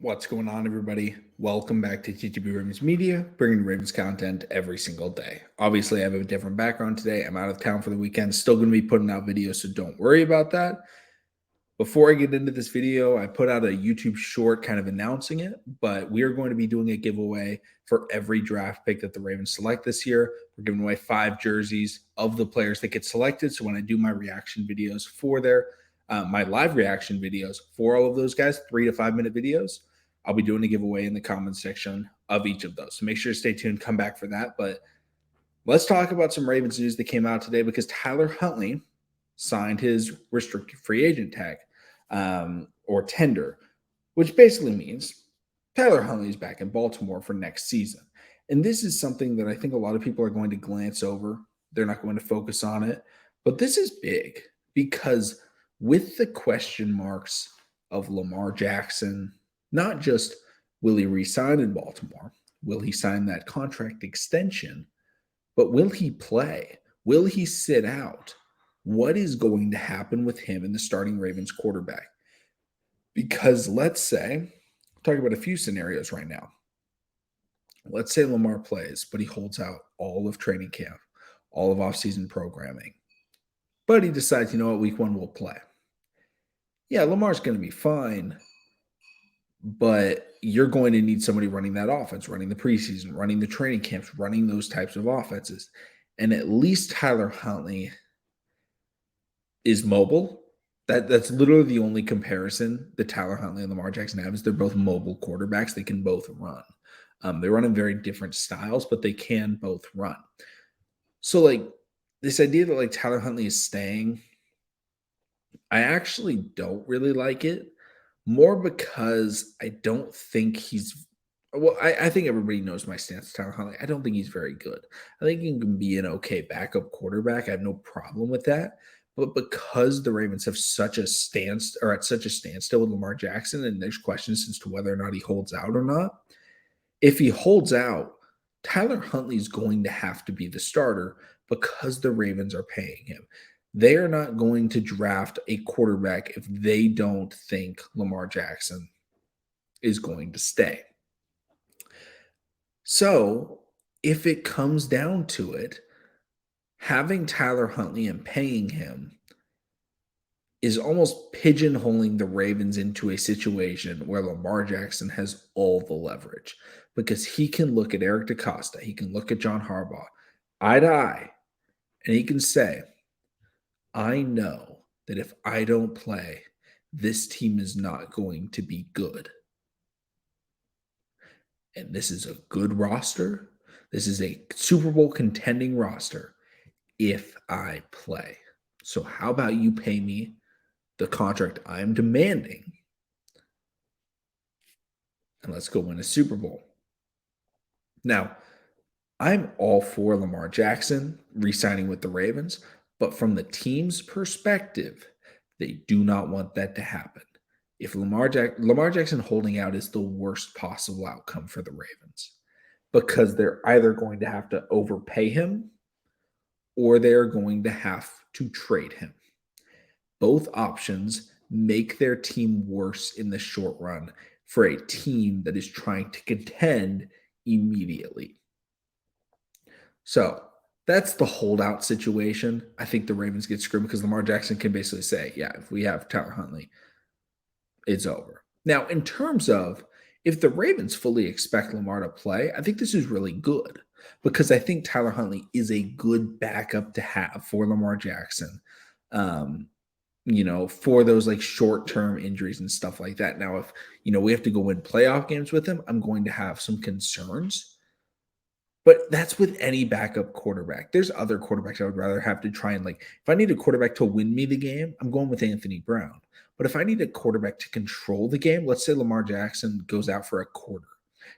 What's going on, everybody? Welcome back to TTB Ravens Media, bringing Ravens content every single day. Obviously, I have a different background today. I'm out of town for the weekend, still going to be putting out videos, so don't worry about that. Before I get into this video, I put out a YouTube short kind of announcing it, but we are going to be doing a giveaway for every draft pick that the Ravens select this year. We're giving away 5 jerseys of the players that get selected. So when I do my reaction videos for my live reaction videos for all of those guys, 3 to 5 minute videos, I'll be doing a giveaway in the comments section of each of those. So make sure to stay tuned, come back for that. But let's talk about some Ravens news that came out today because Tyler Huntley signed his restricted free agent tag or tender, which basically means Tyler Huntley is back in Baltimore for next season. And this is something that I think a lot of people are going to glance over. They're not going to focus on it. But this is big because with the question marks of Lamar Jackson, not just will he re-sign in Baltimore, will he sign that contract extension, but will he play? Will he sit out? What is going to happen with him in the starting Ravens quarterback? Because let's say, talking about a few scenarios right now. Let's say Lamar plays, but he holds out all of training camp, all of offseason programming. But he decides, week 1 we'll play. Yeah, Lamar's going to be fine, but you're going to need somebody running that offense, running the preseason, running the training camps, running those types of offenses. And at least Tyler Huntley is mobile. That's literally the only comparison that Tyler Huntley and Lamar Jackson have is they're both mobile quarterbacks. They can both run. They run in very different styles, but they can both run. So, this idea that, Tyler Huntley is staying, I actually don't really like it. More because I don't think he's – I think everybody knows my stance on Tyler Huntley. I don't think he's very good. I think he can be an okay backup quarterback. I have no problem with that. But because the Ravens have such a standstill with Lamar Jackson, and there's questions as to whether or not he holds out or not, if he holds out, Tyler Huntley is going to have to be the starter because the Ravens are paying him. They are not going to draft a quarterback if they don't think Lamar Jackson is going to stay. So if it comes down to it, having Tyler Huntley and paying him is almost pigeonholing the Ravens into a situation where Lamar Jackson has all the leverage because he can look at Eric DeCosta, he can look at John Harbaugh eye to eye, and he can say, I know that if I don't play, this team is not going to be good. And this is a good roster. This is a Super Bowl contending roster if I play. So how about you pay me the contract I'm demanding? And let's go win a Super Bowl. Now, I'm all for Lamar Jackson re-signing with the Ravens, but from the team's perspective, they do not want that to happen. If Lamar Jackson holding out is the worst possible outcome for the Ravens because they're either going to have to overpay him or they're going to have to trade him. Both options make their team worse in the short run for a team that is trying to contend immediately. So that's the holdout situation. I think the Ravens get screwed because Lamar Jackson can basically say, yeah, if we have Tyler Huntley, it's over. Now, in terms of if the Ravens fully expect Lamar to play, I think this is really good because I think Tyler Huntley is a good backup to have for Lamar Jackson, for those short-term injuries and stuff like that. Now, if, we have to go win playoff games with him, I'm going to have some concerns. But that's with any backup quarterback. There's other quarterbacks I would rather have to try and if I need a quarterback to win me the game, I'm going with Anthony Brown. But if I need a quarterback to control the game, let's say Lamar Jackson goes out for a quarter.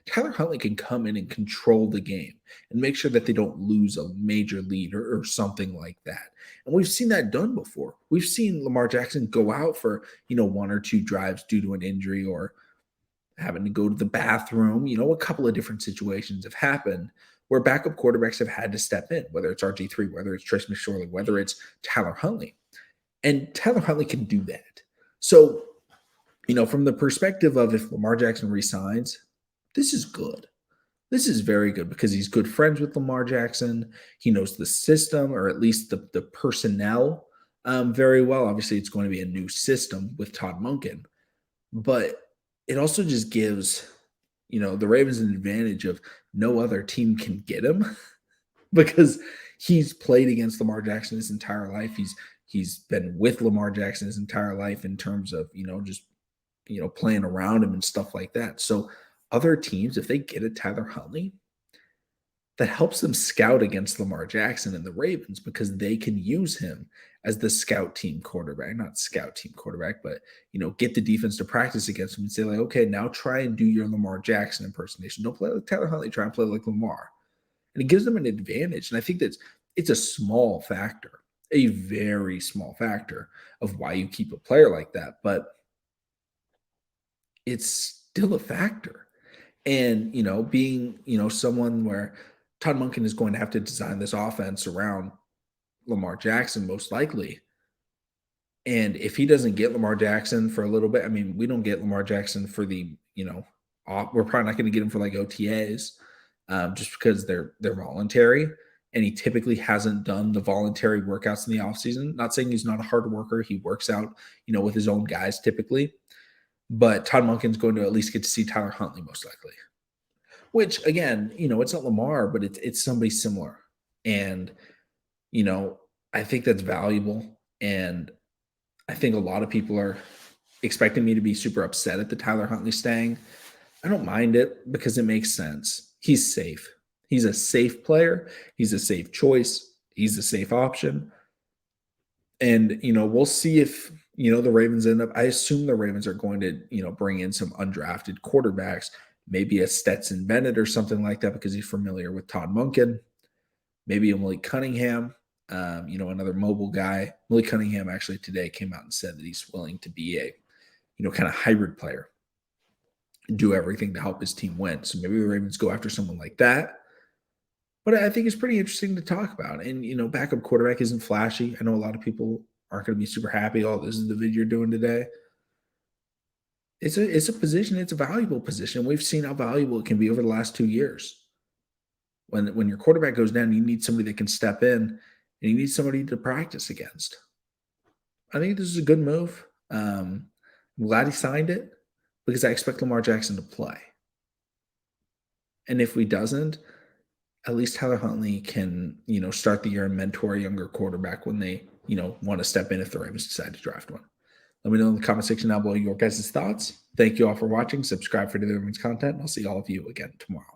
Tyler Huntley can come in and control the game and make sure that they don't lose a major lead or something like that. And we've seen that done before. We've seen Lamar Jackson go out for, 1 or 2 drives due to an injury or having to go to the bathroom. A couple of different situations have happened where backup quarterbacks have had to step in, whether it's RG3, whether it's Trace McSorley, whether it's Tyler Huntley. And Tyler Huntley can do that. So From the perspective of if Lamar Jackson resigns, this is good. This is very good because he's good friends with Lamar Jackson. He knows the system, or at least the personnel, very well. Obviously, it's going to be a new system with Todd Monken, but it also just gives the Ravens an advantage of no other team can get him because he's played against Lamar Jackson his entire life. He's been with Lamar Jackson his entire life in terms of just playing around him and stuff like that. So other teams, if they get a Tyler Huntley, that helps them scout against Lamar Jackson and the Ravens because they can use him as the scout team quarterback, not scout team quarterback, but get the defense to practice against him and say, like, okay, now try and do your Lamar Jackson impersonation. Don't play like Tyler Huntley, try and play like Lamar. And it gives them an advantage. And I think it's a small factor, a very small factor of why you keep a player like that. But it's still a factor. And, being, someone where Todd Monken is going to have to design this offense around Lamar Jackson, most likely. And if he doesn't get Lamar Jackson for a little bit, I mean, we don't get Lamar Jackson for we're probably not going to get him for like OTAs, just because they're voluntary. And he typically hasn't done the voluntary workouts in the offseason. Not saying he's not a hard worker. He works out, with his own guys typically. But Todd Monken's going to at least get to see Tyler Huntley most likely. Which again, it's not Lamar, but it's somebody similar. And, I think that's valuable. And I think a lot of people are expecting me to be super upset at the Tyler Huntley staying. I don't mind it because it makes sense. He's safe. He's a safe player. He's a safe choice. He's a safe option. And, we'll see if, the Ravens end up, I assume the Ravens are going to, bring in some undrafted quarterbacks, maybe a Stetson Bennett or something like that because he's familiar with Todd Monken, maybe a Malik Cunningham, another mobile guy. Malik Cunningham actually today came out and said that he's willing to be a, kind of hybrid player, do everything to help his team win. So maybe the Ravens go after someone like that. But I think it's pretty interesting to talk about. And, backup quarterback isn't flashy. I know a lot of people aren't going to be super happy. Oh, this is the video you're doing today. It's a position. It's a valuable position. We've seen how valuable it can be over the last 2 years. When your quarterback goes down, you need somebody that can step in, and you need somebody to practice against. I think this is a good move. I'm glad he signed it because I expect Lamar Jackson to play. And if he doesn't, at least Tyler Huntley can, start the year and mentor a younger quarterback when they, want to step in if the Ravens decide to draft one. Let me know in the comment section down below your guys' thoughts. Thank you all for watching. Subscribe for the Ravens content. I'll see all of you again tomorrow.